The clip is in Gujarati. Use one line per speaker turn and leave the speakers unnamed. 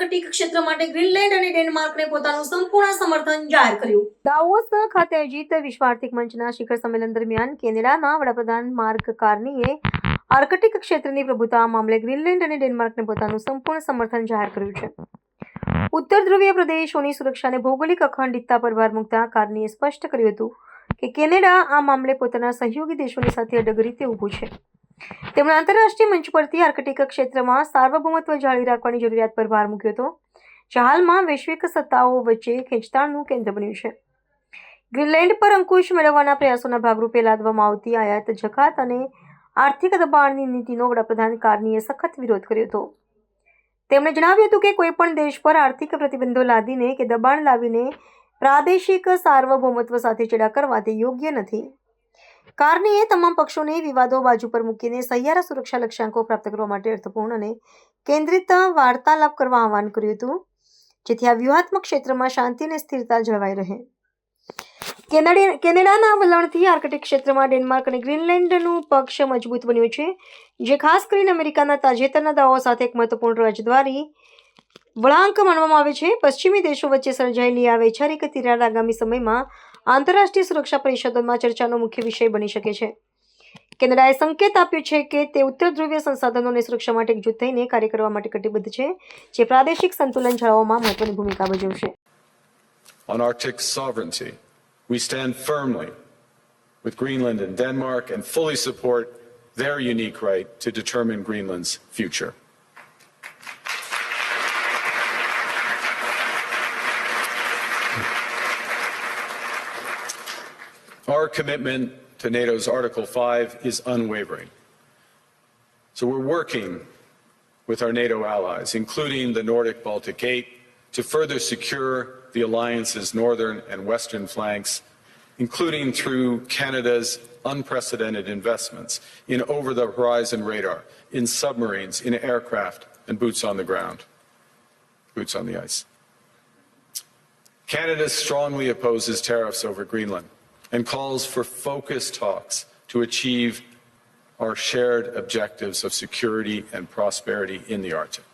આર્કટિક ક્ષેત્ર માટે ગ્રીનલેન્ડ અને ડેનમાર્કને પોતાનું સંપૂર્ણ સમર્થન જાહેર કર્યું. દાવોસ ખાતે આયોજિત વિશ્વ આર્થિક મંચના શિખર સંમેલન દરમિયાન કેનેડાના વડાપ્રધાન માર્ક કાર્નીએ આર્કટિક ક્ષેત્રની પ્રભુતા મામલે ગ્રીનલેન્ડ અને ડેનમાર્કને પોતાનું સંપૂર્ણ સમર્થન જાહેર કર્યું છે. ઉત્તર ધ્રુવીય પ્રદેશોની સુરક્ષાને ભૌગોલિક અખંડિતતા પર ભાર મૂકતા કાર્નીએ સ્પષ્ટ કર્યું હતું કે કેનેડા આ મામલે પોતાના સહયોગી દેશોની સાથે અડગ રીતે ઊભું છે. તેમણે આંતરરાષ્ટ્રીય મંચ પરથી આર્કટિક ક્ષેત્રમાં સાર્વભૌમત્વ જાળવી રાખવાની જરૂરિયાત પર ભાર મૂક્યો હતો, જે હાલમાં વૈશ્વિક સત્તાઓ વચ્ચે ખેંચતાણનું કેન્દ્ર બન્યું છે. ગ્રીનલેન્ડ પર અંકુશ મેળવવાના પ્રયાસોના ભાગરૂપે લાદવામાં આવતી આયાત જકાત અને આર્થિક દબાણની નીતિનો વડાપ્રધાન કાર્નીએ સખત વિરોધ કર્યો હતો. તેમણે જણાવ્યું હતું કે કોઈપણ દેશ પર આર્થિક પ્રતિબંધો લાદીને કે દબાણ લાવીને પ્રાદેશિક સાર્વભૌમત્વ સાથે ચેડા કરવા તે યોગ્ય નથી. કાર્નીએ તમામ પક્ષોને વિવાદો બાજુ પર મૂકીને સહિયારા સુરક્ષા લક્ષ્યાંકો પ્રાપ્ત કરવા માટે અર્થપૂર્ણ અને કેન્દ્રિત વાર્તાલાપ કરવા આહ્વાન કર્યું હતું, જેથી આ વ્યૂહાત્મક ક્ષેત્રમાં શાંતિ અને સ્થિરતા જળવાઈ રહે. કેનેડાના વલણથી આર્કટિક ક્ષેત્રમાં ડેનમાર્ક અને ગ્રીનલેન્ડનું પક્ષ મજબૂત બન્યું છે, જે ખાસ કરીને અમેરિકાના તાજેતરના દાવાઓ સાથે એક મહત્વપૂર્ણ રાજદ્વારી વળાંક માનવામાં આવે છે. પશ્ચિમી દેશો વચ્ચે સર્જાયેલી આ વૈચારિક તિરાડ આગામી સમયમાં આંતરરાષ્ટ્રીય સુરક્ષા પરિષદોમાં ચર્ચાનો મુખ્ય વિષય બની શકે છે. કેનેડાએ સંકેત આપ્યો છે કે તે ઉત્તર ધ્રુવીય સંસાધનોની સુરક્ષા માટે એકજૂથ થઈને કાર્ય કરવા માટે કટિબદ્ધ છે, જે પ્રાદેશિક સંતુલન જાળવવામાં મહત્વની ભૂમિકા ભજવશે.
On Arctic sovereignty, we stand firmly with Greenland and Denmark and fully support their unique right to determine Greenland's future. Our commitment to NATO's Article 5 is unwavering. So we're working with our NATO allies, including the Nordic Baltic Gate, to further secure the alliance's northern and western flanks, including through Canada's unprecedented investments in over-the-horizon radar, in submarines, in aircraft, and boots on the ground, boots on the ice. Canada strongly opposes tariffs over Greenland and calls for focused talks to achieve our shared objectives of security and prosperity in the Arctic.